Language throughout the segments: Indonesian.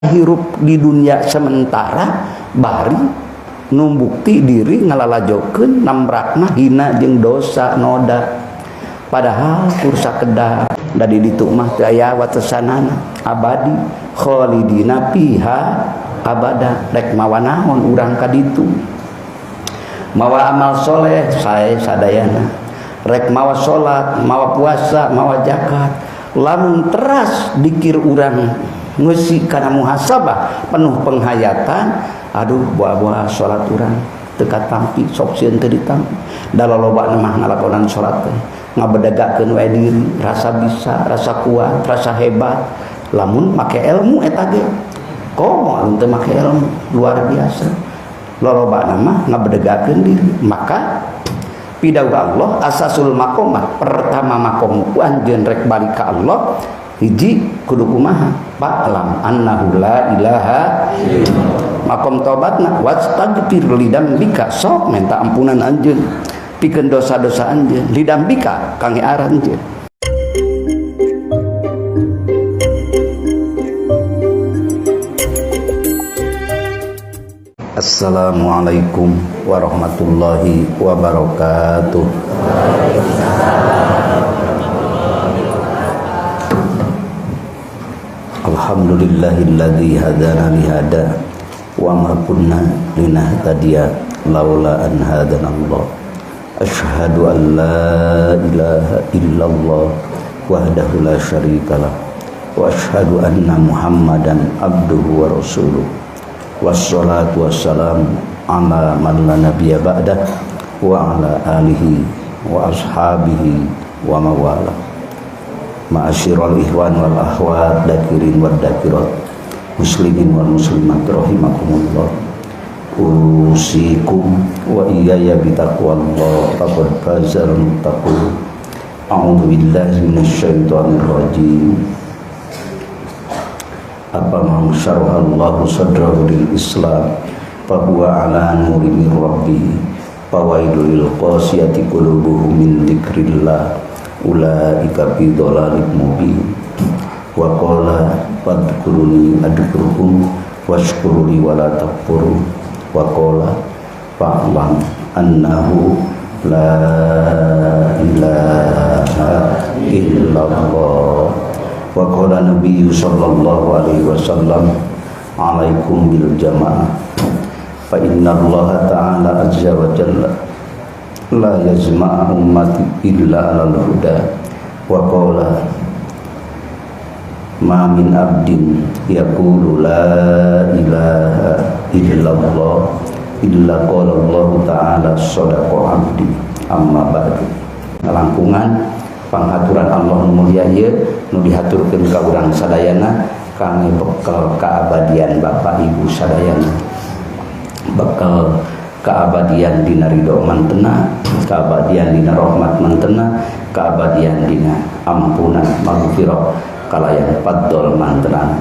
hirup di dunia sementara bari numbukti diri ngalalajokeun namrakna hina jeung dosa noda. Padahal kursa kedah dari ditu mah teu aya watesanana abadi khalidina fiha abada. Rek mawa naon urang ka ditu, mawa amal soleh sae sadayana, rek mawa salat, mawa puasa, mawa zakat. Lamun teras dikir urang ngeusi kana muhasabah penuh penghayatan, aduh buah-buah salat urang teu katampi, sok sieun teu ditampi. Da lolobana mah ngalakonan salat teh ngabedagakeun wae diri, rasa bisa, rasa kuat, rasa hebat. Lamun make ilmu eta ge komo anu teu make ilmu luar biasa. Lolobana mah ngabedegakeun diri. Maka pidaw Allah asasul maqamah, pertama maqam anjeun rek balik ka Allah hiji kudu kumaha fa'lam annahu la ilaha illallah. Maqam tobatna wastaghfir lidambika, sok minta ampunan anjeun pikeun dosa-dosa anjeun, lidambika kangge aran anjeun. Assalamualaikum warahmatullahi wabarakatuh. Alhamdulillahilladzi hadana lihada wa ma kunna linahtadiya laula an hadanallah. Asyhadu an la ilaha illallah wahdahu la syarikalah wa asyhadu anna Muhammadan abduhu wa rasuluh. Wassalatu wassalamu ala man la nabiyya ba'dah wa ala alihi wa ashabihi wa mawala. Ma'asyiral ikhwan wal akhwat, dakirin wad dakirat, muslimin wal muslimat rahimakumullah. Usikum wa iyaya bitaqwallah faqad fazal muttaqun. A'udzu billahi minasyaitonir rajim. Apa man syarahallahu sadrahu lil Islam fa huwa ala nurin min rabbih fawailul lil qasiyati qulubuhum min dzikrillah ulaika fi dhalalim mubin. Wa qala fadhkuruni adhkurukum washkuruli wala takfuru. Wa qala fa'lam annahu la ilaha illallah. Wa qala nabiyyu sallallahu alaihi wasallam alaikum bil jamaah fa inna Allah ta'ala azza wa jalla la yazma'a ummati illa alal huda. Wa qala ma min abdin yaqulu la ilaha illallah illa qala Allah ta'ala sadaqa abdi. Amma ba'du. Langkungan pangaturan Allah mulia ieu nu dihaturkeun ka urang sadayana kangge bekal kaabadian Bapak Ibu sadayana, bekal kaabadian dina ridho mantena, kaabadian dina rahmat mantena, kaabadian dina ampunan maghfirah kalayan paddol mantena.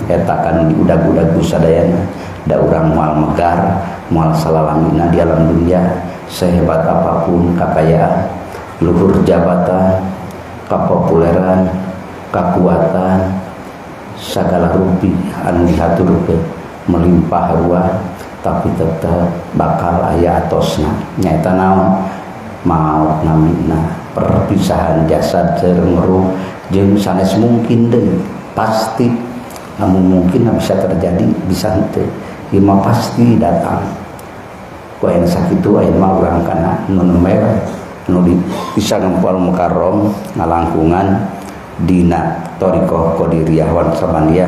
Eta kan diudag-udag sadayana da urang moal megar, moal salalamina di alam dunia, sehebat apapun kakayaan, luhur jabatan, kapopuleran, kekuatan, segala rupi anu dihaturkeun melimpah ruah, tapi tetap bakal aya atosna nyaeta naon maut namina perpisahan jasad jeung ruh jeung sanes mungkin deui pasti. Namun mungkin bisa terjadi bisa henteu ieu mah pasti datang ku aya sakitu aya mah urang kana nu merah nu bisa ngempol mukarrom ngalangkungan dina thariqah qadiriyah wan samaniyah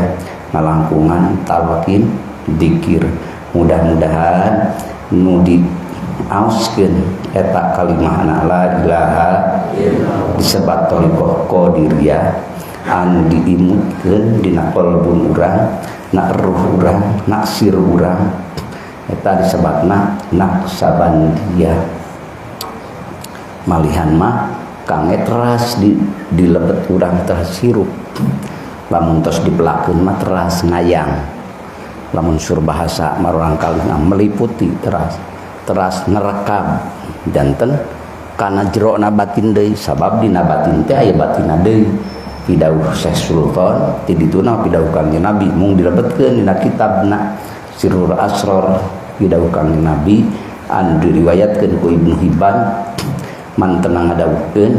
ngalangkungan talqin dzikir. Mudah-mudahan nu diaoskeun eta kalimah la ilaha illallah disebat thariqah qadiriyah anu diimutkeun dina qalbun urang, na ruh urang, na sir urang, eta disebutna naqsabandiyah. Malihan mah kangge teras di lebet urang tersirup. Lamun tos dipelakeun mah teras ngayang. Lamun sur bahasa marurang kalihna meliputi teras nerekam janten kana jerona batin deui, sabab dina batin teh aya batina deui. pidauh Syekh Sultan ti dituna pidauh Kangjeng Nabi mung dilebetkeun dina kitabna Sirrul Asrar pidauh Kangjeng Nabi anu diriwayatkeun ku Ibnu Hibban mantenang ngadawuhkeun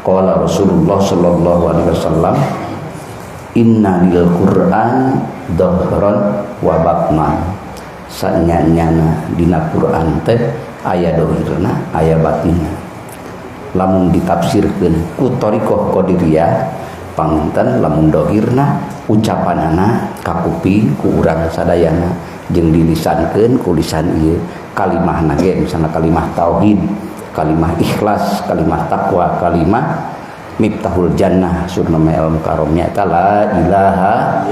qala Rasulullah sallallahu alaihi wasallam inna lil Qur'an dhahran wa batnan sanyanyana dina Qur'an teh aya dohirna aya batinna lamun ditafsirkeun ku thariqah qadiriyah panginten lamun dohirna ucapanana kakuping ku urang sadayana jeung dilisankeun ku lisan ieu kalimahna ge misalna kalimah tauhid kalimah ikhlas kalimah taqwa kalimah miftahul jannah surna ilmu karomnya ta la ilaha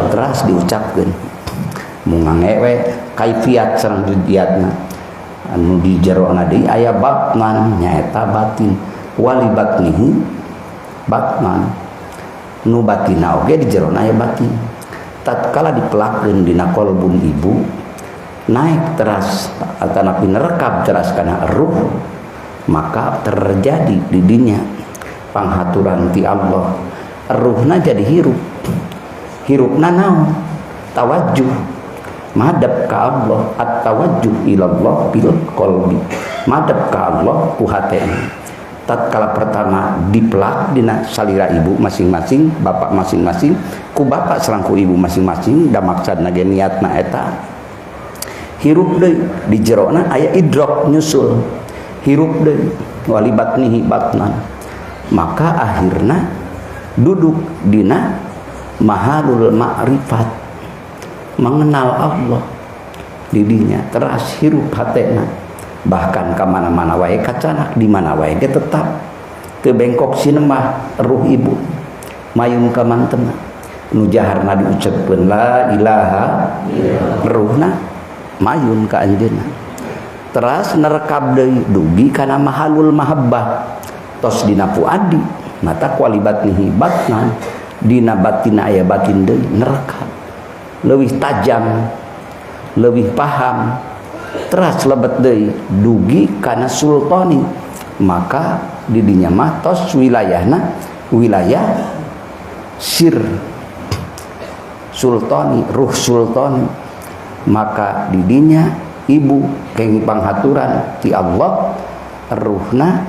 terus diucapkeun mung ngewe kaifiat sareng didiatna anu di jerona deui aya batnan nyaeta batin wali batnihi batnan nu batina oge di jerona aya batin tatkala dipelakeun dina qalbun ibu naik teras atanapi nerekab teras kana ruh maka terjadi di dinya panghaturan ti Allah ruhna jadi hirupna naon tawajjuh madhab ka Allah at-tawajjuh ilallah bil qalbi madhab ka Allah ku hatena tatkala pertama dipelak dina salira ibu masing-masing bapak masing-masing ku bapak sareng ku ibu masing-masing da maksudna ge niatna eta hirup deui di jerona aya idrak nyusul hirup deui wali batnihi batnan maka akhirna duduk dina mahalul ma'rifat mengenal Allah didinya teras hirup hatena bahkan ka mana-mana wae kacanak di mana wae ge tetap teu bengkok sinemah ruh ibu mayung ka mantena nu jaharna diucapkeun la ilaha ruhna mayun ka anjeunna teras nerekab deui dugi kana mahalul mahabbah tos dina fuadi mata kualibatnihi batnan dina batina aya batin deui nerekab leuwih tajam leuwih paham teras lebet deui dugi kana sultani maka di dinya mah tos wilayahna wilayah sir sultani ruh sultani maka di dinya ibu kenging panghaturan ti Allah ruhna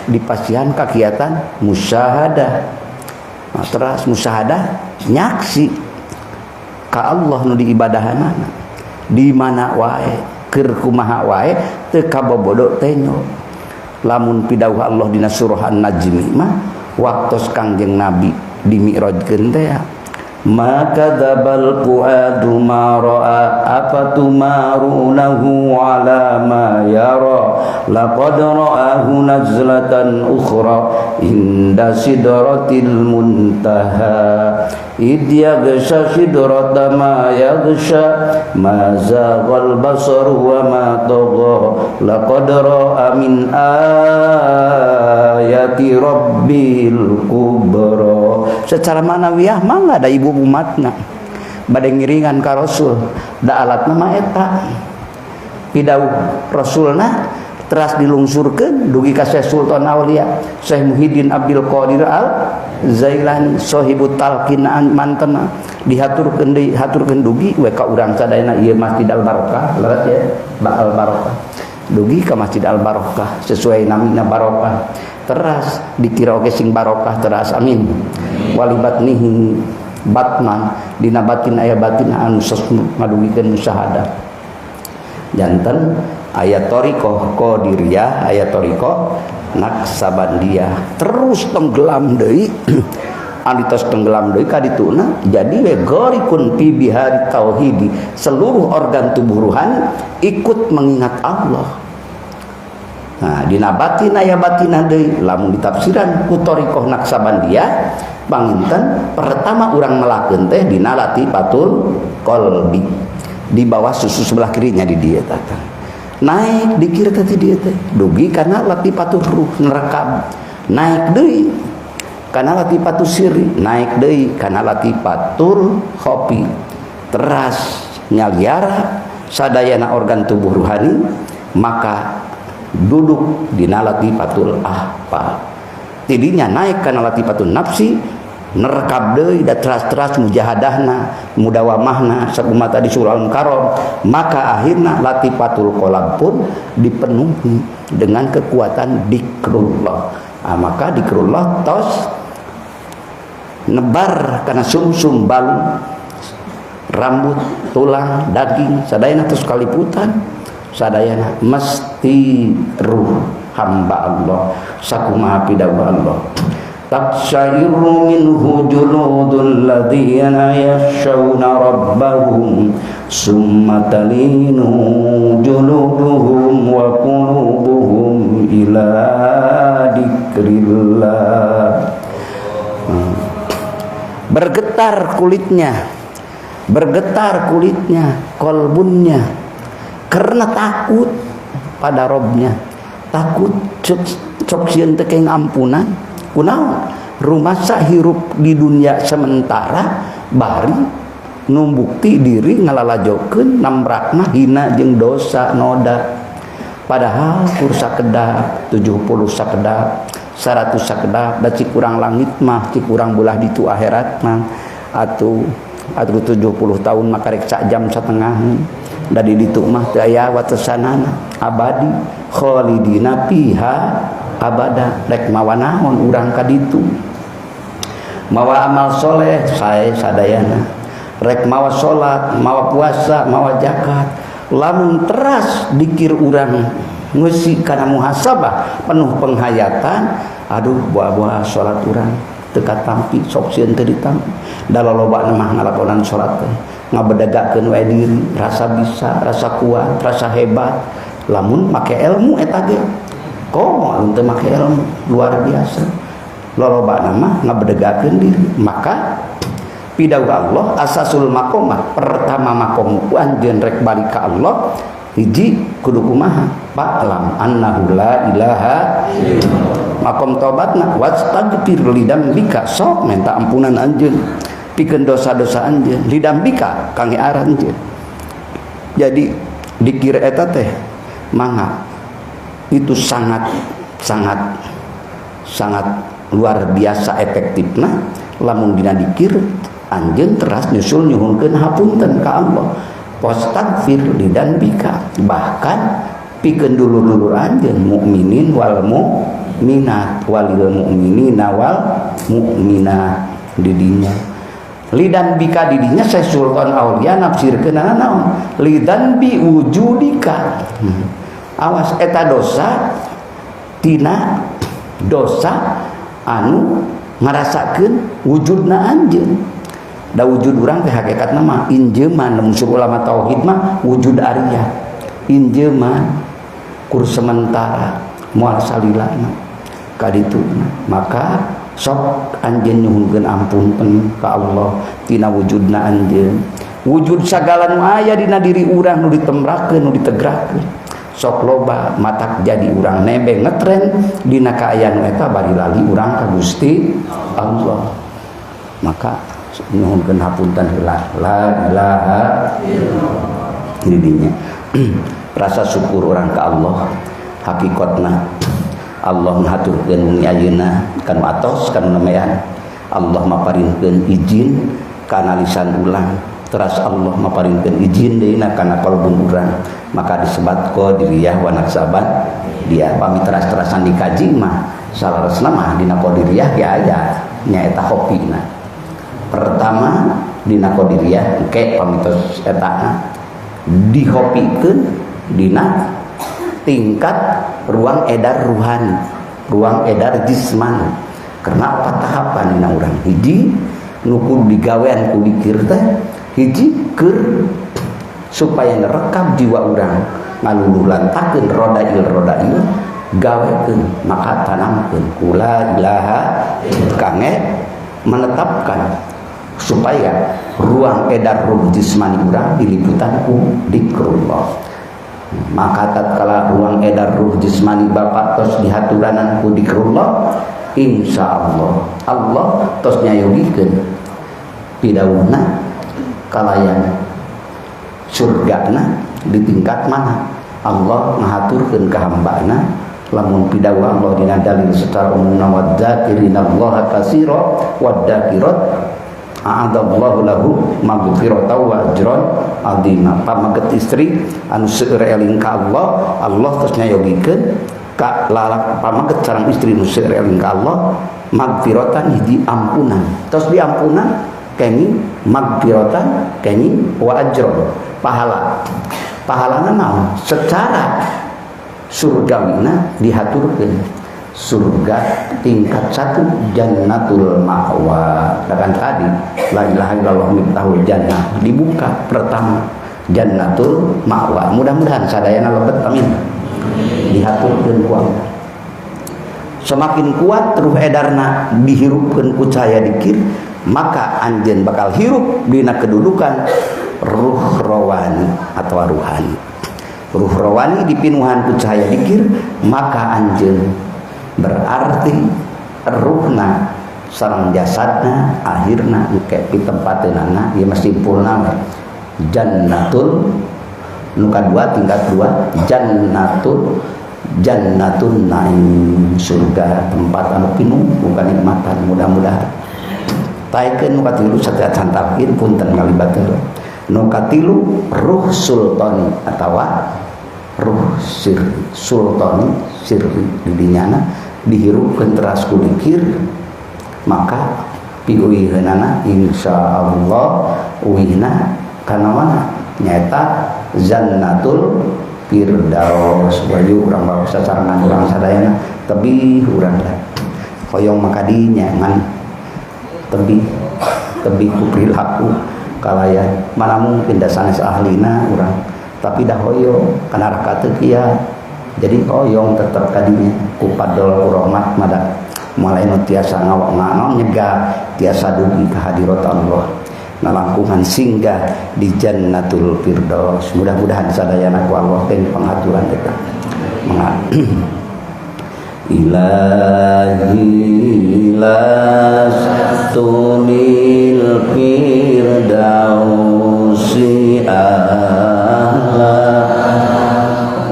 dipasihan kakiatan musyahadah nah, terus musyahadah nyaksi ka Allah nu diibadahanana di mana wae keur kumaha wae teu kabobodo teh nyo lamun pidawuh Allah dina surah An-Najm mah waktos Kangjeng Nabi di mi'rajkeun teh maka dzabal fuadu ma ra'a afatumarunahu ala ma yara laqad ra'ahu nazlatan ukhra inda sidratil muntaha id yaghsha sidrata ma yaghsha ma zaghal basar wa ma tagha laqad ra'a min ayati rabbil kubra secara manawiyah mah enggak ada ibu umatna bade ngiringan ka Rasul da alatna mah eta pidauh Rasulna teras dilungsurkeun dugi ka Syekh Sultan Aulia Syekh Muhyiddin Abdul Qadir Al-Zailani sahibut talqin mantena dihaturkeun deui haturkeun dugi we ka urang sadayana ieu Masjid Al-Barokah leres ya Ba'al Barokah dugi ka Masjid Al-Barokah sesuai namina barokah teras dikira oge sing barokah teras amin wali batnihi batman dina batin aya batin anu ngadugikeun musyahadah janten aya thariqah qadiriyah aya thariqah naksabandiyah terus tenggelam deui alitos tenggelam deui ka dituna jadi we gharikun fi bihari tauhid seluruh organ tubuh ruhani ikut mengingat Allah. Nah dina batin aya batinah deui lamun ditafsiran ku thariqah naksabandiyah panginten pertama urang melakeun teh dina latifatul qalbi di bawah susu sebelah kirinya di dieu tah naik di kiri teh dieu teh dugi kana latifatul ruh nerekab naik deui kana latifatul sirri naik deui kana latifatul khofi teras nyaliara sadayana organ tubuh ruhani maka duduk dina latifatul ahfa tidinya naik kana latifatun nafsi nerekab deui da teras-teras mujahadahna mudawamahna sakumaha tadi surah al-mukarram, maka akhirna latifatul qalb pun dipenuhi dengan kekuatan zikrullah. Maka zikrullah tos nebar kana sumsum balu rambut tulang daging sadayana tos kaliputan sadayana mesti ruh hamba Allah sakumaha pidawa Allah. Taqsha'iru minhu juludul ladzina yakhshawna rabbahum summa talinu juluduhum wa qulubuhum ila dzikrillah. Bergetar kulitnya, kolbunnya, karena takut pada Robnya, takut cok sieun teu keng ampunan. Kunaon rumasa hirup di dunia sementara bari numbukti diri ngalalajokeun nambrakna hina jeung dosa noda, padahal kursa kedak 70 sakedak 100 sakedak da cik urang langit mah cik urang belah ditu akhirat mah atuh 70 tahun maka rek sak jam satengah da di ditu mah teu aya watesanana abadi khalidina fiha abada. Rek mawa naon urang ka ditu, mawa amal soleh sae sadayana, rek mawa salat, mawa puasa, mawa zakat, lamun teras dikir urang ngeusi kana muhasabah penuh penghayatan, aduh buah-buah salat urang teu katampi sok sieun teu ditampi da lolobana mah ngalakonan salat teh ngabedagakeun wae diri, rasa bisa, rasa kuat, rasa hebat lamun make ilmu eta ge. Komo teu make ilmu luar biasa lolobana mah ngabedegakeun diri. Maka pidawa Allah asasul maqamah pertama maqam anjeun rek balik ka Allah hiji kudu kumaha fa'lam annahu la ilaha illallah. Maqam tobatna wastaghfir lidambika sok minta ampunan anjeun pikeun dosa-dosa anjeun lidambika kangge aranjeun. Jadi dikir eta teh mangga itu sangat luar biasa efektifna lamun dina dikir anjeun teras nyusul nyuhunkeun hapunten ka Allah wastagfir lidanbika, bahkan pikeun dulur-dulur anjeun mukminin wal mukminat walil mukminina wal mukminat didinya lidanbika didinya Sultan Aulia nafsirkeun naon lidanbi wujudika. Awas eta dosa tina dosa anu ngarasakeun wujudna anjeun. Da wujud urang teh hakikatna mah injeuman musuh ulama tauhid mah wujud arya. Injeuman kur sementara moal salilana ka ditu. Maka sok anjeun nyuhunkeun ampunten ka Allah tina wujudna anjeun. Wujud sagala nu aya dina diri urang nu ditembrakeun nu ditegrakeun. Sok loba matak jadi urang nebeng ngetren dina kaayaan eta bari lali urang ka Gusti Allah. Maka nyuhunkeun hapunten heula la ilaha illallah didinya. Rasa syukur urang ka Allah hakikatna Allah ngaturkeun mung ayeuna kan atos kan namean Allah maparinkeun izin kana lisan ulang teras Allah maparinkeun izin deuna kana kalbun urang, maka disebat qadiriyah wa naksaban dia pami teras-terasan dikaji mah salaresna mah dina qadiriyah ge aya nyaeta hopina. Pertama dina qadiriyah engke pamitos eta dihopikeun dina tingkat ruang edar ruhani, ruang edar jismani. Karena apa tahapan dina urang hiji nukud digawean ku dikir teh hiji keur supaya nerekam jiwa urang ngalululantakeun rodail gawekeun maka tanamkeun kula ilaha kange menetapkan supaya ruang edar ruh jismani urang diliputan ku zikrullah. Maka tatkala ruang edar ruh jismani bapak tos dihaturanan ku zikrullah, insyaallah Allah tos nyayogikeun pidawuhna kalayan surgana di tingkat mana Allah ngahaturkeun ka hambana lamun pidawa Allah dina dalil secara umum wa dzakirina Allah katsira wa dzakirat a'adallahu lahu maghfiratan wa ajran azima. Pamaget istri anu seueur eling ka Allah, Allah terus nyayogikeun ka lalak pamaget sareng istri nu seueur eling ka Allah maghfiratan hiji ampunan. Terus diampunan kenging maghfiratan kenging wa ajran pahala. Pahalana naon? Secara surgawina dihaturkeun surga tingkat 1 jannatul ma'wa. Kan tadi la ilaha illallah miftahul jannah dibuka pertama jannatul ma'wa. Mudah-mudahan sadayana lebet amin. Dihaturkeun ku Allah. Semakin kuat ruh edarna dihirupkeun ku cahaya dzikir, maka anjeun bakal hirup dina kedudukan ruh rawani atau ruhani. Ruh rawani dipinuhan ku cahaya dzikir, maka anjeun berarti ruhna sareng jasadna akhirna engke pitempateunana ieu mah simpulna jannatul nu kadua tingkat 2 jannatun naim surga tempat anu pinuh ku kanikmatan. Mudah-mudahan taikeun nu katilu satea cantalkeun punten ngalibateun nu katilu ruh sultani atawa ruh sirri sultani sirri di dinyana dihirupkeun teras ku dzikir, maka piuiheunana insyaallah uihna kana mana nyaeta jannatul firdaus. Bayu urang bawa sasarangan urang sadayana tebih urang teh hoyong maka dinya ngan tebih ku perilaku kalayan mana mungkin da sanes ahlina urang tapi dah hoyong kana raka teu kieu jadi hoyong tetep kadinya ku padol ku rahmat mada mulai nu tiasa nganon nyegah tiasa dugi ka hadirat Allah nalangkungan singgah di jannatul firdaus. Mudah-mudahan sadayana ku Allah teh panghaturan eta ilahi lastunil firdausi ahla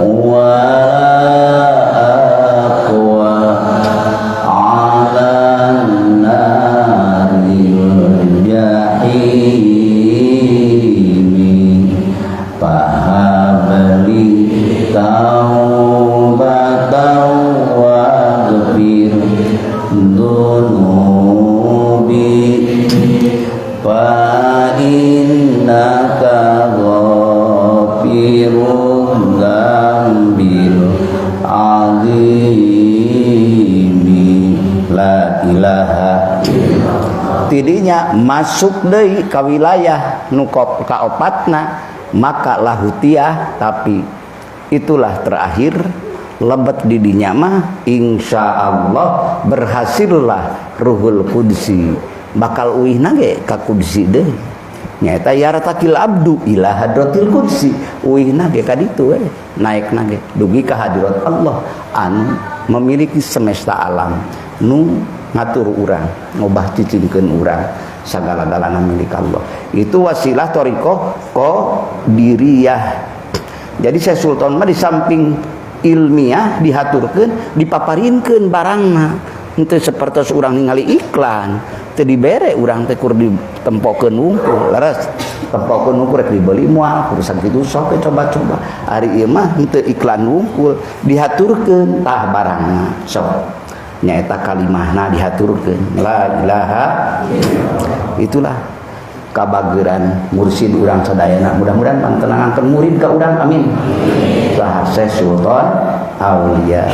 wa tidinya masuk deui ka wilayah nu kaopatna maka lahutiah, tapi itulah terakhir lebet didinya mah insyaallah berhasillah ruhul qudsi bakal uihna ge ka qudsi deui nyaeta yaratakil abdu ila hadratil qudsi uihna ge ka ditu we naikna ge dugi ka hadirat Allah anu memiliki semesta alam nu ngatur urang ngobah cicingkeun urang sagala-galana milik Allah. Itu wasilah thariqah qadiriyah. Jadi saya sultan mah di samping ilmiah dihaturkeun dipaparinkeun barangna henteu sapertos urang ningali iklan teu dibere urang teh kur ditempokeun wungkul leres tempokeun wungkul rek dibeli moal urusan kitu sok coba-coba ari ieu mah henteu iklan wungkul dihaturkeun tah barangna sok nyaeta kalimahna dihaturkeun la ilaha itulah kabageran mursid urang sadayana. Mudah-mudahan pantenangan murid ka urang amin. Bahasa sultan aulia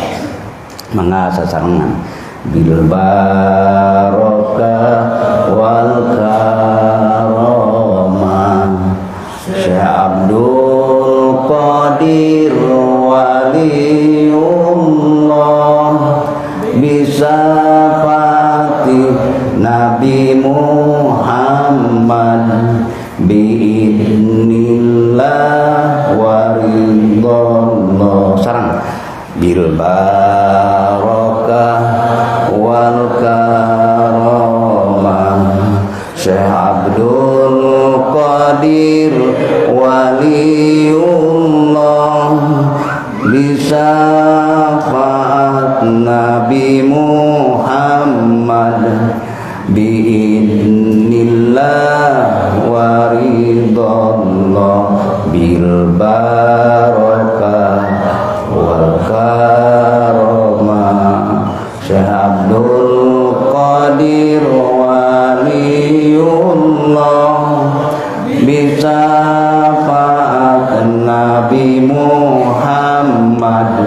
mangga sasarengan bil barokah wal karamah Syekh Abdul Qadir waliullah bisa fatih Nabi Muhammad biidnillah waridallah sarang bil barakah wal karamah Syekh Abdul Qadir waliullah bisa Nabi Muhammad biidnillah wa ridallah bil barakah wal karamah. Syekh Abdul Qadir waliyullah bisyafaat Nabi Muhammad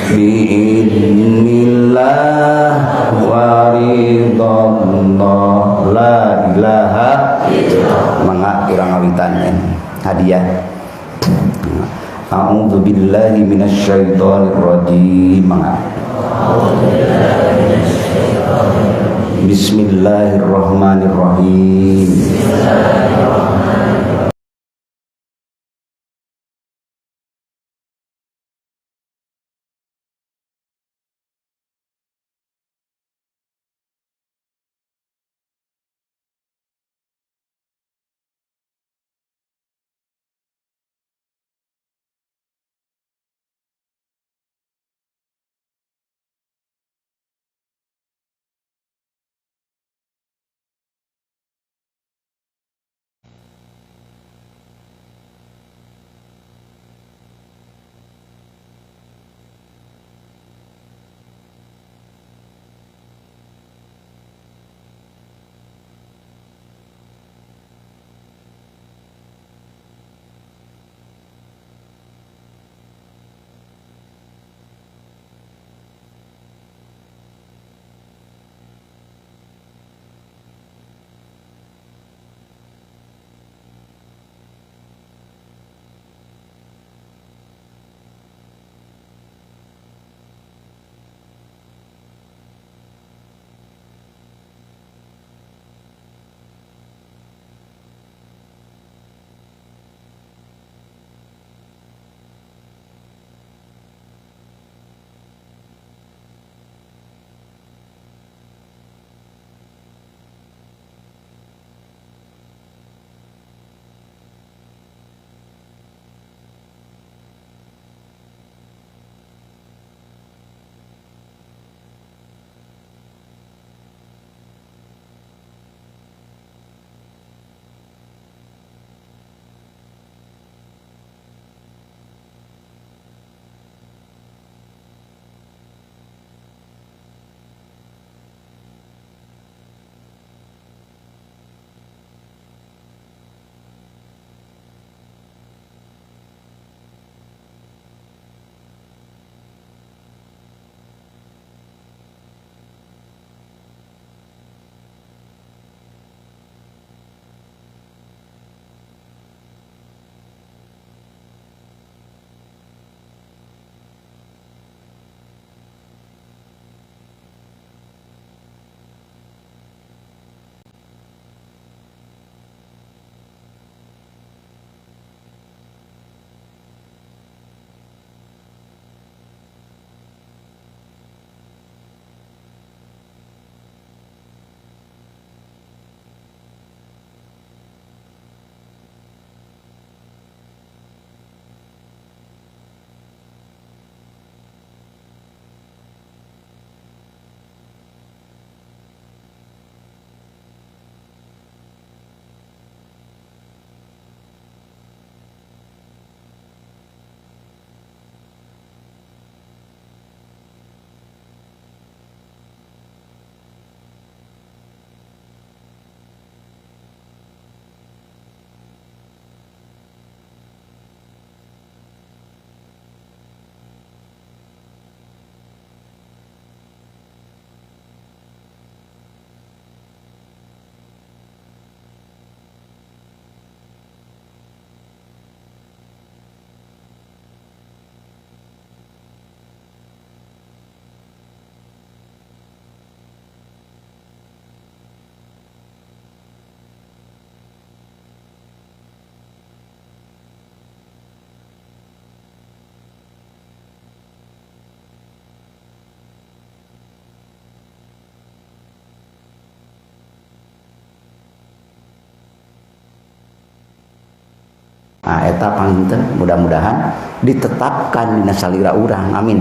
biidnillah wa ridallah la ilaha illallah. Mangga kurang awitan hadiah. A'udzu billahi minasyaitonir rajim. Mangga. Bismillahirrahmanirrahim. Nah, eta panginten mudah-mudahan ditetapkan dina salira urang, amin.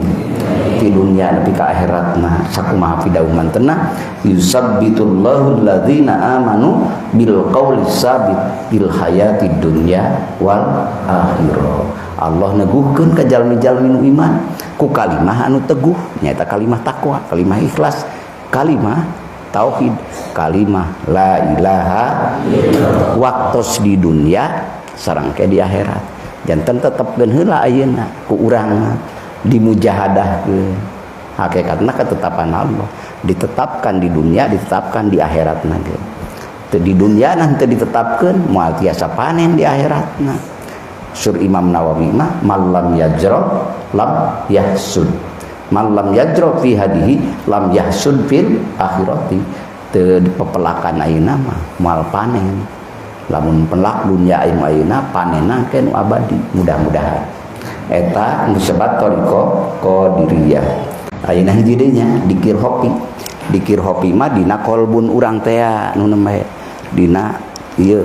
Di dunia nepi ka akhiratna sakumaha pidauman tenah yusabbitullahu alladzina amanu bil qauli sabit bil hayati dunya wal akhirah. Allah neguhkeun ka jalmi-jalmi nu iman ku kalimah anu teguh nyaeta kalimah takwa, kalimah ikhlas, kalimah tauhid, kalimah la ilaha illallah. Waktos di dunia sareng ke di akhirat janten tetepkeun heula ayeuna ku urang dimujahadahkeun hakikatna ketetapan Allah ditetapkan di dunia, ditetapkan di akhiratna ge. Teu di dunia nanti ditetapkeun moal tiasa panen di akhiratna. Sur Imam Nawawi mah malam yajra lam yahsud, malam yajra fi hadihi lam yahsud fil akhirati. Teu pepelakan ayeuna mah moal panen, lamun pelak dunia ayeuna panenna ke nu abadi. Mudah-mudahan eta nu sebat thariqah qadiriyah. Ayeuna hiji deui nya dikir hopi. Dikir hopi mah dina kolbun urang teh nu nembe dina ieu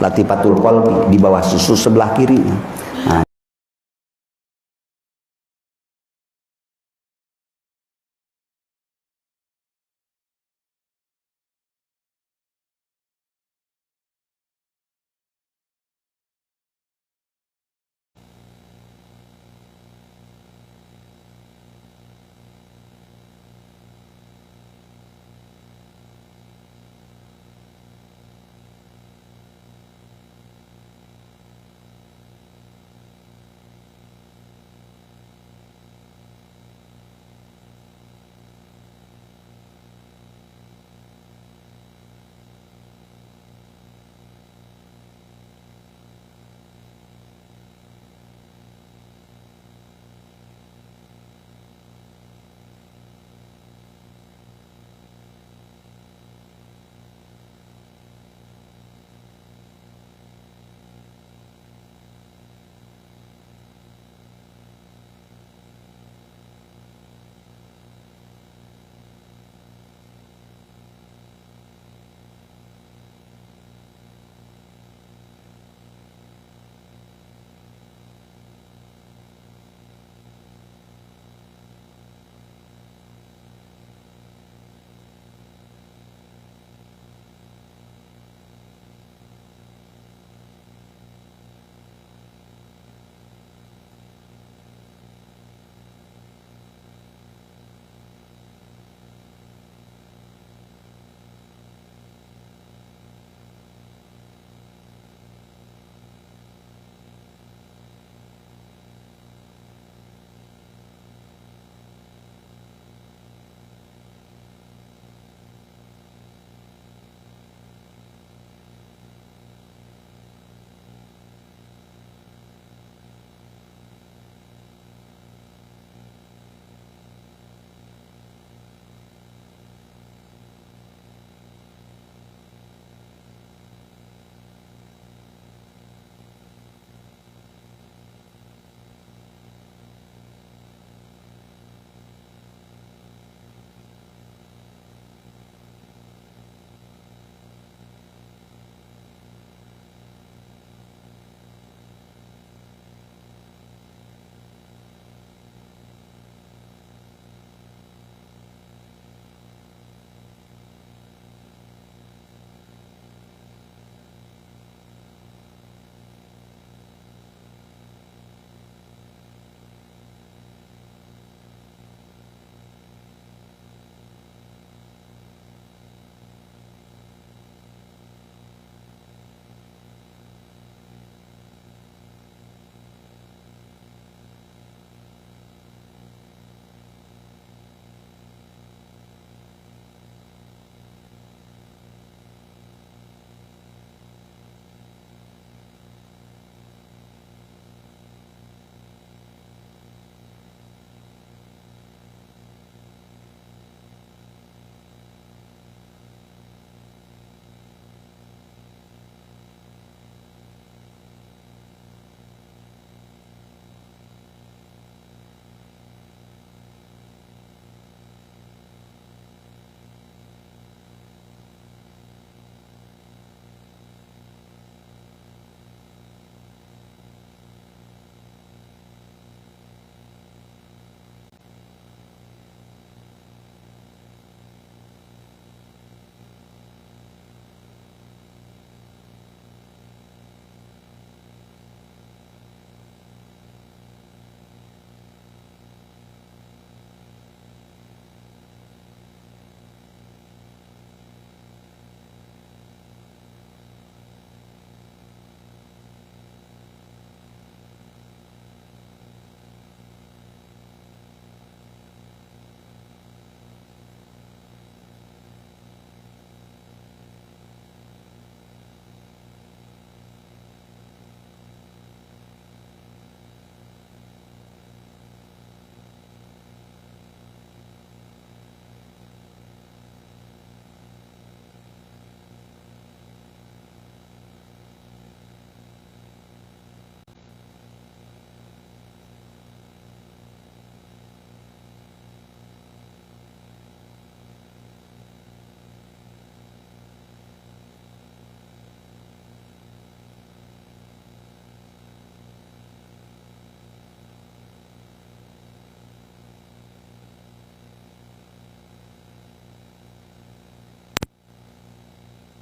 latifatul qalbi di bawah susu sebelah kiri. Nah,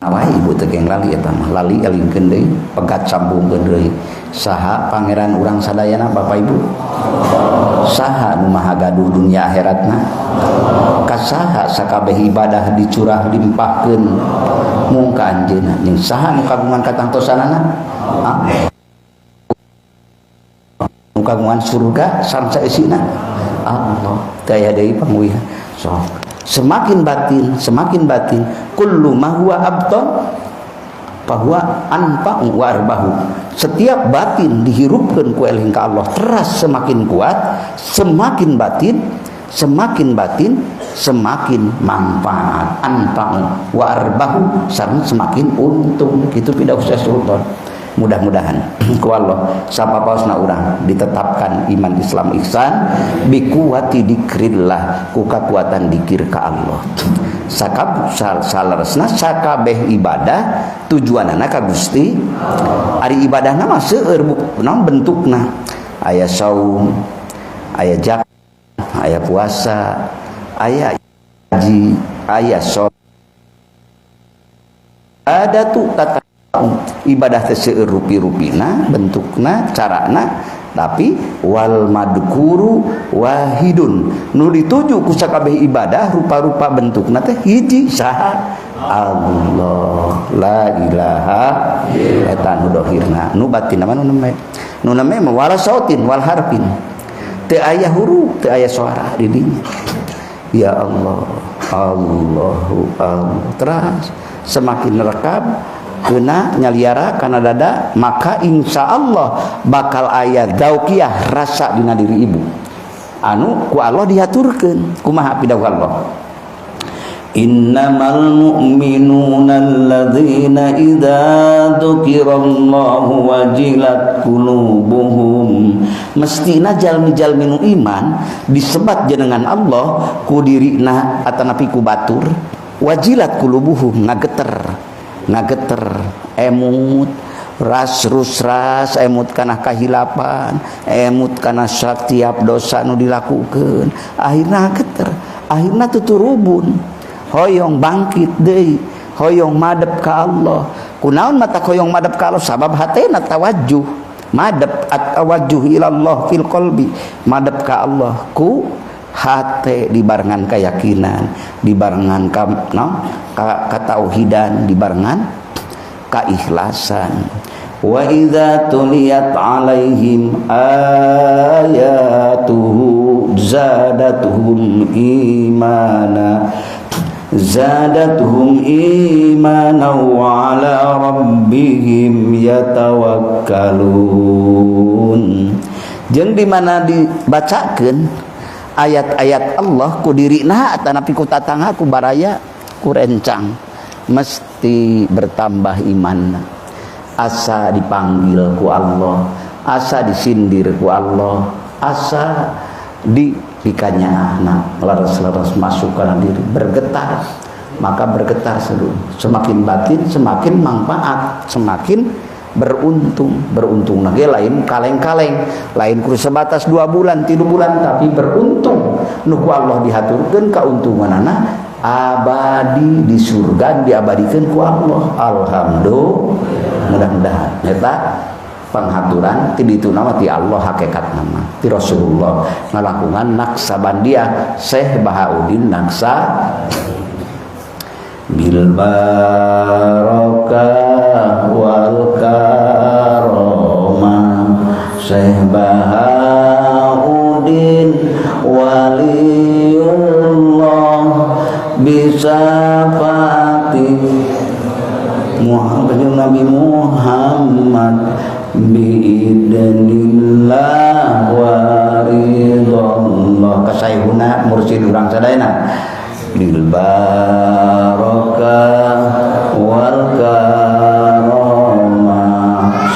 Awai ibu tegeng lali eta mah lali elingkeun deui pegat sambungkeun deui saha pangeran urang sadayana Bapak Ibu saha nu maha gaduh dunia akhiratna ka saha sakabeh ibadah dicurah limpahkeun mung ka anjeunna jeung saha nu kagungan katangtosanana nu kagungan surga samsa isina Allah daya deui panguihan so semakin batin kullu ma huwa abtan bahwa anfa'u wa arbahu setiap batin dihirupkeun ku eling ka Allah teras semakin kuat semakin batin semakin manfaat anfa'u wa arbahu sareng semakin untung kitu pidaus Sultan. Mudah-mudahan ku Allah sapapaosna urang ditetapkan iman Islam ihsan bi kuwati dzikrillah ku kakuatan dzikir ka Allah salaresna sakabeh ibadah tujuanana ka Gusti ari ibadahna mah seueur naon bentukna aya saum aya zakat aya puasa aya haji aya salat ada tu tata ibadah teh seueur rupi-rupina bentukna carana tapi wal madkuru wahidun nu dituju ku sakabeh ibadah rupa-rupa bentukna teh hiji saha Allah la ilaha eta nu dohirna nu batinna mah nu name wala sautin wal harfin teu aya huruf teu aya suara di dinya ya Allah Allahu Allah terus semakin rekab kena nyaliara kana dada maka insya Allah bakal aya zauqiyah rasa dina diri ibu anu ku Allah diaturkeun kumaha pidahu Allah innamal mu'minuna alladzina idza dzukirallahu wajilat qulubuhum mestina jalmi-jalmi nu iman disebat jenengan Allah ku dirina atanapi ku batur wajilat qulubuhum ngageter emut rusras emut kana kahilapan emut kana setiap dosa nu dilakukeun akhirna ngageter akhirna tuturubun hoyong bangkit deui hoyong madep ka Allah kunaon mata hoyong madep ka Allah sabab hatena tawajjuh madep at-tawajjuh ila Allah fil qalbi madep ka Allah ku hate dibarengan keyakinan dibarengan katauhidan dibarengan keikhlasan wa idza tuliyat alaihim ayatuhu zadatuhum imana wa ala rabbihim yatawakkalun jeung di mana dibacakeun ayat-ayat Allah ku dirina atanapi ku tatangga ku baraya ku rencang mesti bertambah iman asa dipanggil ku Allah asa disindir ku Allah asa dipikanya anak leres-leres masuk ke diri bergetar maka bergetar seluruh semakin batin semakin manfaat semakin beruntung lagi lain kaleng-kaleng lain kurang sebatas 2 bulan 3 bulan tapi beruntung nuku Allah dihaturkeun kauntunganana abadi di surga diabadikeun ku Allah alhamdulillah mudah-mudahan eta panghaturan ti ditu nama ti Allah hakikat nama ti Rasulullah ngalakungan Naksabandiah Syekh Bahauddin Naksa bil barakah wal karamah Syekh Bahauddin waliullah bisafaati Muhammad Nabi Muhammad biidnillah wa ridallah kasayhuna mursyid urang sadayana bil barakah wal karamah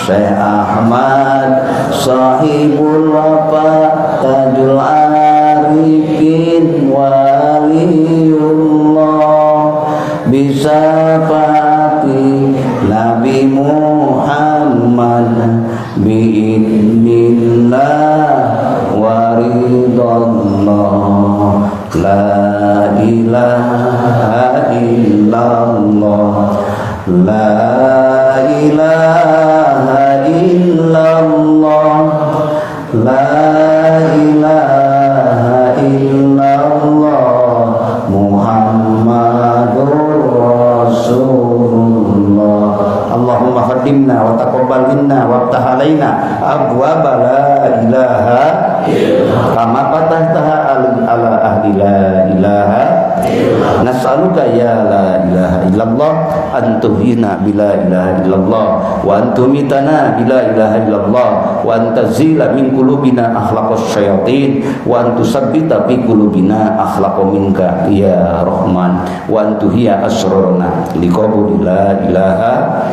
Syekh Ahmad sahibul wafa tajul arifin waliullah bisafati Nabi Muhammad biidnillah wa ridallah la ilaha illallah La ilaha illallah, la ilaha illallah, Muhammadur Rasulullah. Allahumma khadimna wa taqabbal minna wa ftah alaina abwaaba la ilaha illallah kama fatahtaha ala ahli la ilaha illallah. Nas'aluka ya la ilaha illallah an tuhyina bila ilaha illallah wa an tumitana bila ilaha illallah wa an tazila min qulubina akhlaqas syayatin wa an tusabbita fi qulubina akhlaqa minka ya rahman wa an tuhiya asrarna liqabuli la ilaha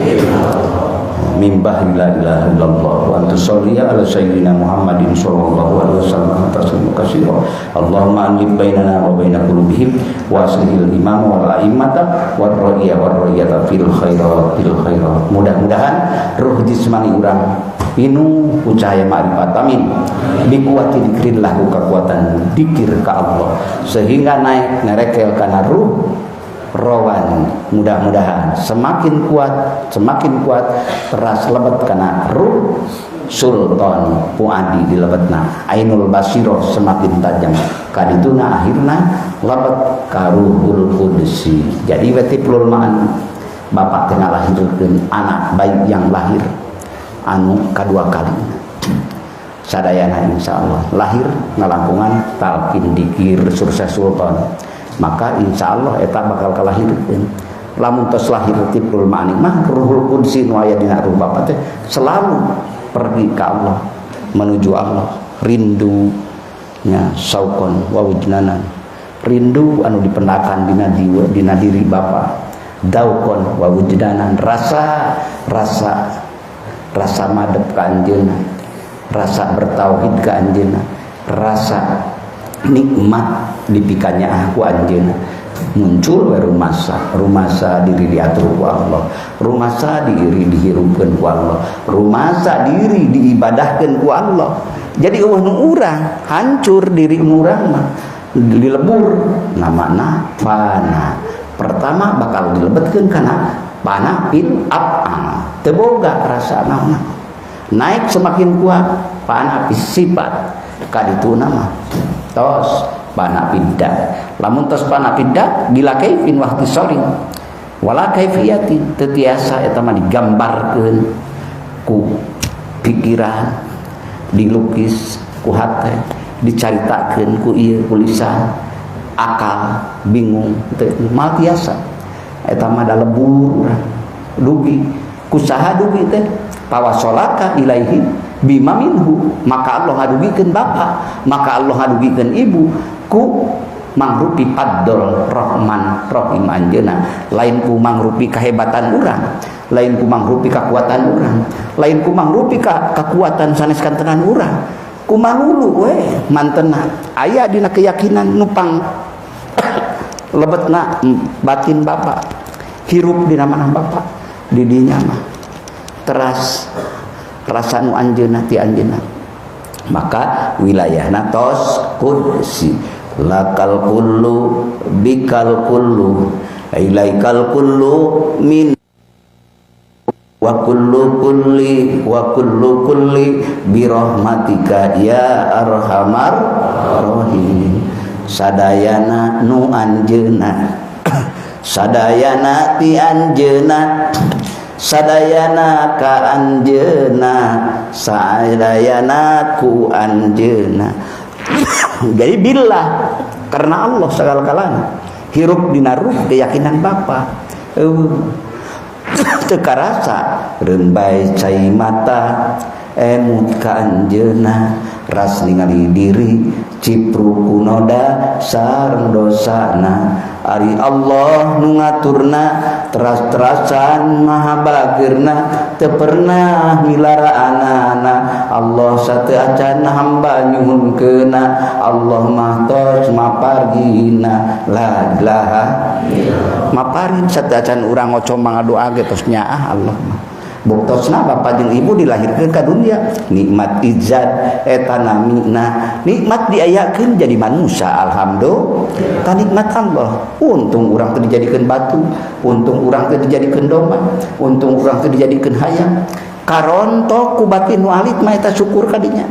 min bahri la ilaha illallah wa anta sholli ala sayyidina Muhammadin sallallahu alaihi wasallam tasliman katsira. Allahumma alif bainana wa baina qulubihim wa aslihil imam wal a'immata war ra'iyata fil khairat. Mudah-mudahan ruh jismani urang pinu ku cahaya ma'rifat amin bi kuwati dzikrillah ku kekuatan dzikir ka Allah sehingga naik nerekel kana ruh rawan. Mudah-mudahan semakin kuat teras lebet karena ruh sultan puadi di lebetna ainul basiro semakin tajam kadituna akhirna lebet karuhul kudusi. Jadi wetiplul ma'an bapak tengah lahirkeun anak baik yang lahir anu kadua kali sadayana insyaallah lahir ngalangkungan talqin dikir sukses sultan, maka insya Allah eta bakal kalahirkeun. Lamun tos lahir tiplul ma'ani mah ruhul qudsi nu aya dina ruh bapak teh selalu pergi ke Allah, menuju Allah, rindu nya saukon wa wujnanan, rindu anu dipendakan dina diri bapak, daukon wa wujdanan, rasa madep ka anjeunna, rasa bertauhid ka anjeunna, rasa nikmat dipikannya aku anjeunna muncul we rumasa diri diatur ku Allah, rumasa diri dihirupkeun ku Allah, rumasa diri diibadahkeun ku Allah. Jadi eueuh nu urang hancur diri urang mah dilebur namana fana. Pertama bakal dilebetkeun kana pana pil af'al teu boga rasa naonna. Naik semakin kuat pana sifat kadituna mah tos pana pidda. Lamun tos pana pidda bila kaifin wahti soring wala kaifiyatin tetiasa eta mah digambarkeun ku pikiran, dilukis ku hate, dicaritakeun ku ieu ku lisan, akal bingung teu mal tiasa eta mah da lebur dugi kusaha dugi teh pawasolaka ilaihi bima minhu, maka Allah ngadugikeun bapa, maka Allah ngadugikeun ibu ku mangrupi paddol rahman rahim anjeunna, lain ku mangrupi kahebatan urang, lain ku mangrupi kekuatan urang, lain ku mangrupi kekuatan sanes kantenan urang, ku malulu we mantena aya dina keyakinan nupang lebetna batin bapa, hirup dina manah bapa di dinya mah teras rasa nu anjeunna ti anjeunna, maka wilayahna tos qudsi. Lakal kullu bikal kullu ilaikal kullu min wa kullu kulli birahmatika ya arhamar rahim. Sadayana nu anjeunna sadayana ti anjeunna sadayana ka anjeunna sadayana ku anjeunna. Jadi billah karena Allah segala kalana hirup dina ruh keyakinan bapa teu karasa rembay cai mata emut ka anjeunna ras ningali diri cipru kunoda sareng dosana ari Allah nu ngaturna teras-terasan maha bagirna teu pernah milaraanana Allah sateu acan hamba nyuhunkeuna Allah mah tos mapargina la ilaha maparin sateu acan urang ngoco mangadoa ge tos nyaah Allah mah Buktosna bapak jeung ibu dilahirkeun ka dunia, nikmat izzat eta namina nikmat diayakeun jadi manusia. Alhamdulillah ka nikmat Allah. Untung urang teu dijadikeun batu, untung urang teu dijadikeun domba, untung urang teu dijadikeun hayam. Karontok ku batin walid mah eta syukur ka dinya.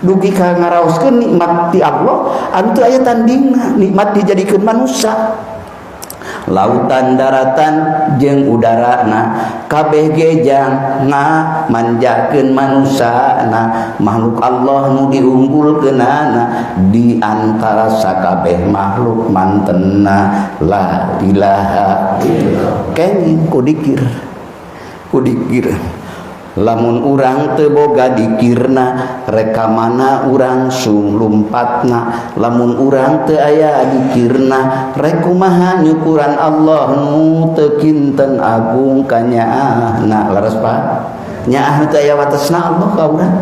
Dugi ka ngaraoskeun nikmat ti Allah anu teu aya tandingna, nikmat dijadikeun manusia. Lautan daratan jeung udarana kabeh gejang ngamanjakeun manusana, makhluk Allah nu diunggulkeunana di antara sakabeh makhluk mantenna la ilaha illallah. Kenging ku dikir lamun urang teu boga dikirna rekamana urang sung lumpatna, lamun urang teu aya dikirna rek kumaha nyukuran Allah nu teu kinten agung kanyaahna. Leres Pak, nyaah teu aya watesna Allah ka urang.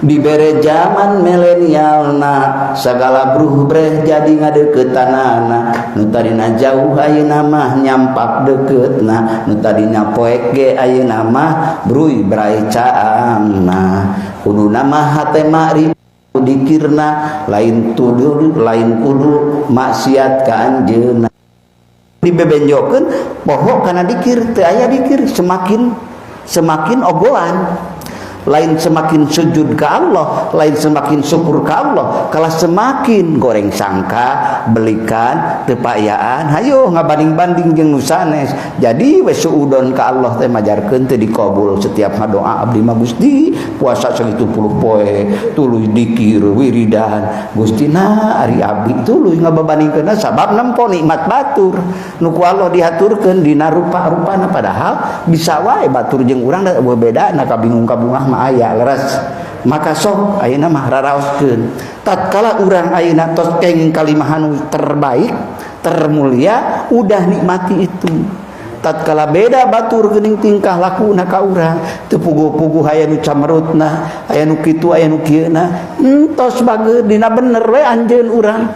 Dibere zaman milenialna sagala bruh-breh jadi ngadeuketanana, nu tadina jauh ayeuna mah nyampak deuketna, nu tadina poek ge ayeuna mah bruy brai caangna. Kuduna mah hate ma'rif dikirna lain kudu maksiat ka anjeunna. Dibebenjokeun poho kana dikir teu aya dikir semakin ogoan. Lain semakin sujud ke Allah, lain semakin syukur ke Allah, kalah semakin goreng sangka, belikan, tepayaan, hayo ngabanding-banding jeung nu sanes. Jadi we suudon ka Allah teh majarkeun teu dikabul setiap ngadoa abdi mah Gusti puasa 130 poe, tuluy dikir wiridan. Gustina ari abdi tuluy ngababandingkeunna sabab nempo nikmat batur nu ku Allah diaturkeun dina rupa-rupana, padahal bisa wae batur jeung urang da bedana kabingung-kabungah mah aya. Leres maka sok ayeuna mah raraoskeun tatkala urang ayeuna tos kenging kalimah anu terbaik termulia udah nikmati itu. Tatkala beda batur geuning tingkah lakuna ka urang teu puguh-puguh aya nu camerutna, aya nu kitu aya nu kieuna, entos bageud dina bener we anjeun urang,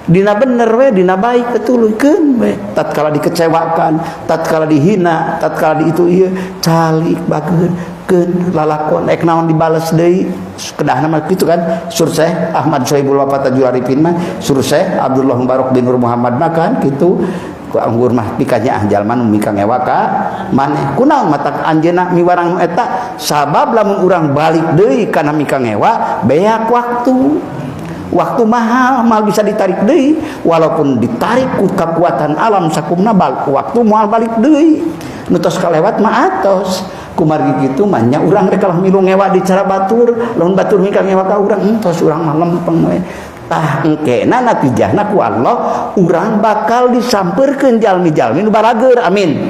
dina bener we dina baik ketuluykeun we. Tatkala dikecewakan, tatkala dihina, tatkala di itu ieu calik bageud keun lalakon ek naon dibales deui kedahna mah kitu kan. Sur Syekh Ahmad Sohibul Wafat Tajul Arifin mah sur Syekh Abdullah Mubarak bin Nur Muhammad mah kan kitu ku anggur mah pikanya jalma nu mika ngewa ka maneh kunaon mata anjeunna miwarang nu eta sabab lamun urang balik deui kana mika ngewa beak waktu mahal bisa ditarik deui, walaupun ditarik ku kekuatan alam sakumna waktu moal balik deui nu tos kalewat mah atos. Kumargi kitu mah nya urang rek kalah milu ngewa di cara batur, lamun batur mika ngewa ka urang entos urang mah lempeng we. Tah engkena natijahna ku Allah urang bakal disampeurkeun jalmi-jalmi nu barager. Amin.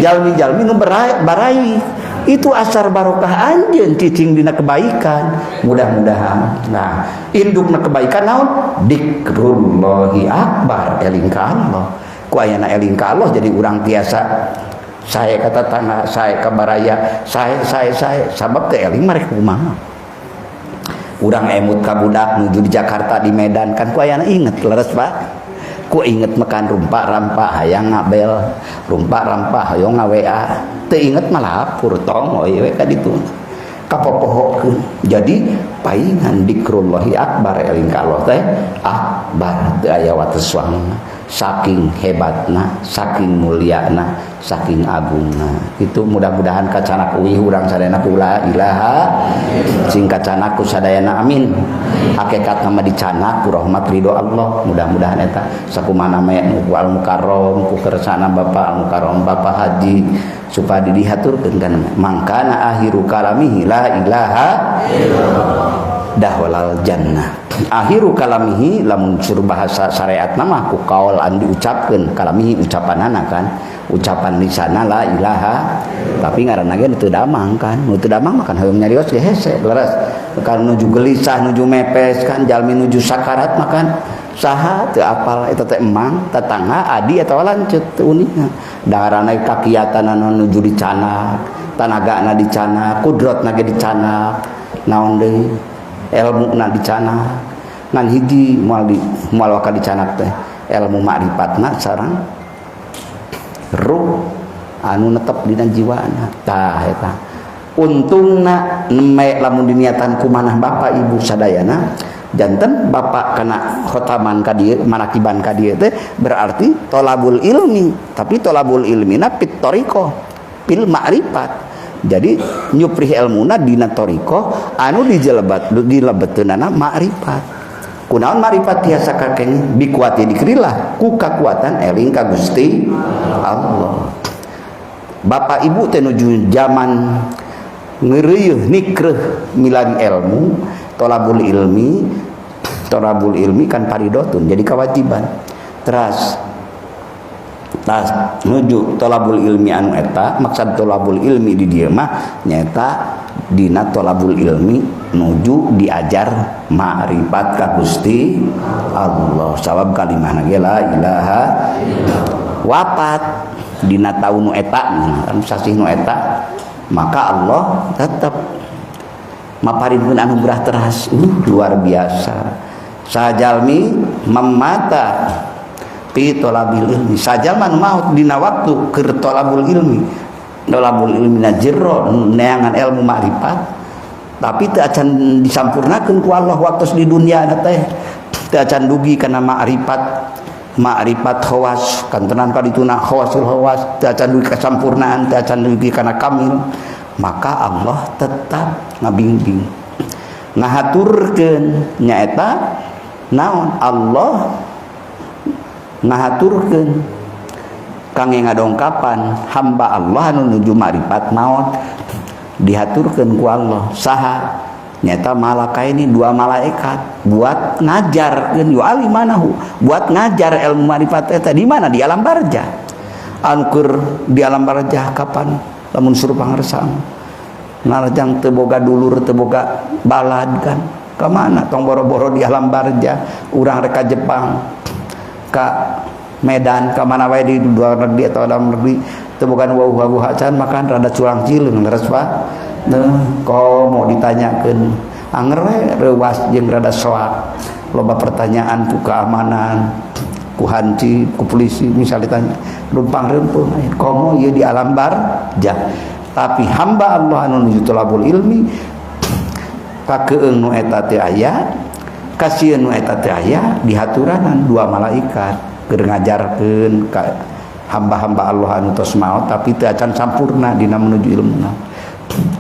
Jalmi-jalmi nu barai. Itu asar barokah anjeun cicing dina kebaikan. Mudah-mudahan. Nah, indukna kebaikan naon? Dzikrullahi akbar, eling ka Allah. Ku ayeuna eling ka Allah jadi urang tiasa saya kata tanah, saya kabaraya, saya sabab teh eling marek kumaha. Urang emut ka budak nuju di Jakarta di Medan kan ku ayeuna inget leres Pak. Ku inget mekan rumpa rampa hayang ngabel, rumpa rampa hayang ngawa. Teu inget malah lapur tong we ka ditu. Kapopohokeun. Jadi paingan dzikrullahi akbar eling ka Allah teh akbar teu aya wateswangna. Saking hebatna, saking muliana, saking agungna. Itu mudah-mudahan kacanak uih urang sadayana la ilaha sing kacanak ku sadayana amin. Hakikatna mah dicanak ku rahmat ridho Allah. Mudah-mudahan eta sakumaha me ku al mukarrom ku kersana Bapak al mukarrom Bapak Haji supaya dihaturkeun kana mangkana akhiru kalamihi la ilaha illallah dahwalal jannah. Akhiru kalamihi lamun sur bahasa syariat nama ku kaul an diucapkeun kalamihi ucapanana kan ucapan lisanna la ilaha tapi ngaranna ge teu damang kan nu teu damang mah kan hoyong nyarios ge hese leres kan nuju gelisah nuju mepes kan jalmi nuju sakarat mah kan saha teu apal eta teh emang tetangga adi atawa lanceut teu unikna dangarana kakiatan anu nuju dicanak tanagana dicanak kudrotna ge dicanak naon deui ilmuna dicanak ngan hiji moal waka dicanak teh ilmu ma'rifatna sareng ruh anu netep dina jiwana. Tah eta untungna neme lamun diniatan kumanah bapak ibu sadayana janten bapak kena khotaman ka dieu manakiban ka dieu teh berarti tolabul ilmi, tapi tolabul ilmina pit thariqah pil ma'rifat. Jadi nyuprih ilmuna dina thariqah anu dilebetkeunana ma'rifat. Kunaon ma'rifat tiasa kakeng bikuati dikrilah ku kakuatan eling ka Gusti Allah. Bapak ibu teh nuju zaman ngeureuh nikreuh milari ilmu, tolabul ilmi kan paridotun jadi kewajiban. Teras nuju tolabul ilmi anu eta, maksud tolabul ilmi di dieu mah nyata dina tolabul ilmi nuju diajar ma'rifat ka Gusti Allah. Sabab kalimahna ge la ilaha wafat dina taun nu eta anu sasih nu eta, maka Allah tetap maparinkeun anugerah teras luar biasa. Sajalmi mamata fi tolabil ilmi, sajalman maut dina waktu keur tolabul ilmi. Tolabul ilmi na jero neangan ilmu ma'rifat, tapi teu acan disampurnakeun ku Allah waktu di dunia teh. Teu acan dugi kana ma'rifat khawas kantenan kadituna khawasul khawas, teu acan dugi kasampurnaan, teu acan dugi kana kamil. Maka Allah tetap ngabimbing ngahaturkeun nyaeta naon Allah ngahaturkeun kangge ngadongkapan hamba Allah anu nuju ma'rifat naon dihaturkeun ku Allah saha nyata malakaini dua malaikat buat ngajarkeun yu'alimanahu buat ngajar ilmu ma'rifat eta di mana di alam barzah. Angkur di alam barzah kapan lamun suruh pangarsam narajang teu boga dulur teu boga balad kan ka mana tong boro-boro di alam barzah urang rek ka Jepang ka Medan ka mana wae di luar negeri atau dalam negeri teu boga wauh-wauh acan makan rada culang cileung leres Pak. Mau ditanyakeun anger we reuwas jeung rada soak loba pertanyaan ku keamanan ku hanci ku polisi misal ditanya rumpang reumpung komo ieu di alam barzah. Tapi hamba Allah anu nuju tolabul ilmi kakeung nu eta teh aya kasieun nu eta teh aya dihaturanan dua malaikat keur ngajarkeun ka hamba-hamba Allah anu tos maot tapi teu acan sampurna dina menuju ilmuna.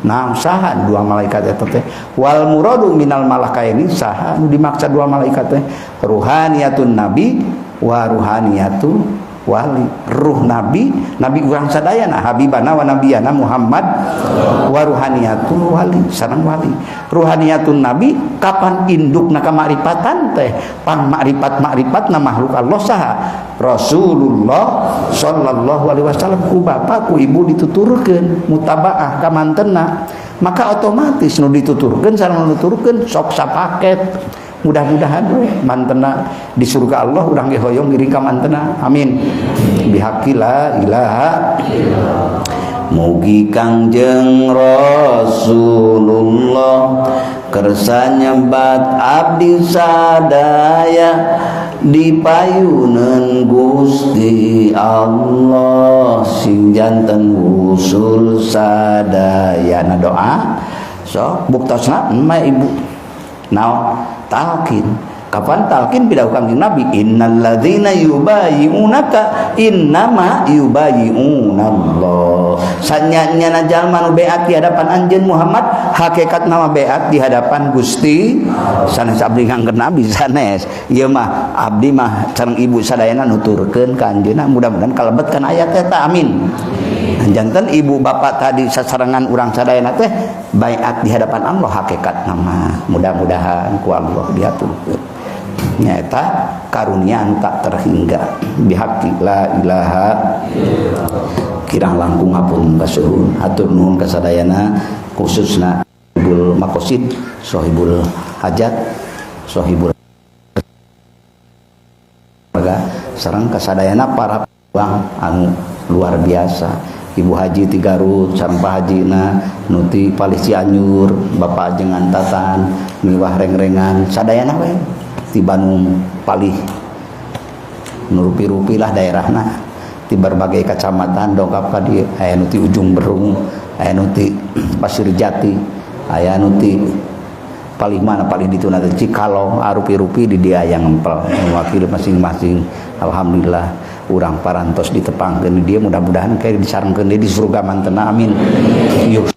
Nah saha dua malaikat eta teh wal muradu minal malakaini saha nu dimaksud dua malaikat teh ruhaniyatun nabi wa ruhaniyatu wali. Ruh nabi urang sadayana habibana wa nabiyana Muhammad wa ruhaniyatul wali sareng wali. Ruhaniyatun nabi kapan indukna ka ma'rifatan teh pang ma'rifatna makhluk Allah saha Rasulullah sallallahu alaihi wasallam ku bapa ku ibu dituturkeun mutabaah ka mantenna maka otomatis nu dituturkeun sareng nu nuturkeun sok sapaket. Mudah-mudahan mantena di surga Allah urang ge hoyong ngiring ka mantena amin bihaqi la ilaha mugi Kangjeng Rasulullah kersa nyebat abdi sadaya dipayuneun Gusti Allah sing janten usul sadayana doa sok buktosna emma ibu naon talqin. Kapan talqin pidato Kangjeng Nabi innalladzina yubayyi'unaka innama yubayyi'unallah. Sanyana jalma nu beat di hadapan anjeun Muhammad hakikat nama beat di hadapan Gusti sanes abdi ngangger Nabi sanes. Ieu mah abdi mah sareng ibu sadayana nuturkeun ka anjeunna mudah-mudahan kalebetkeun ayat eta amin. Janten ibu bapak tadi sasarengan urang sadayana teh baiat di hadapan Allah hakikat nama mudah-mudahan ku Allah diaturkeun nyata karunia anu tak terhingga bihaqi la ilaha kirang langkung hapunten basuhun hatur nuhun kasadayana khususna sahibul maqasid sahibul hajat sahibul sareng kasadayana para bang anu luar biasa. Ibu Haji ti Garut sareng Pak Hajina nuti Palih Cianjur Bapak Jengan Tatan miwah reng-rengan sadayana we ti Bandung Palih nurupi-rupi lah daerahna di berbagai kecamatan dongkap ka dieu, aya nu ti Ujung Berung, aya nu ti Pasir Jati, aya nu ti paling mana paling dituna teh Cikalo, arupi-rupi di dia yang ngempel mewakili masing-masing. Alhamdulillah urang parantos ditepangkeun di dia, mudah-mudahan kayak disarengkeun deui di surga mantena amin. Yuk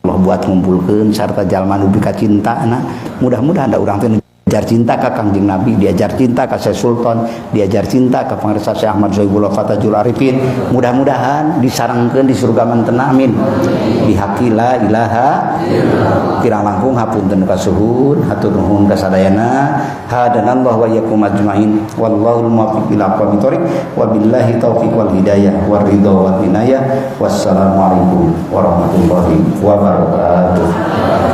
Allah buat ngumpulkeun sarta jalma nu bika cintana, mudah-mudahan da urang teh diajar cinta ka Kangjeng Nabi, diajar cinta ka Syekh Sultan, diajar cinta ka Pangarsa Syekh Ahmad Sohibullah Fatajul Arifin. Mudah-mudahan disarengkeun di surga mantena amin. Bihaqi la ilaha kirang langkung hapunten kasuhun, hatur nuhun kasadayana. Hadanallahu wa iyyakum ajmain. Wallahul muwaffiq ila aqwamit thoriq. Wabillahi taufiq wal hidayah war ridha wal inayah. Wassalamualaikum warahmatullahi wabarakatuh.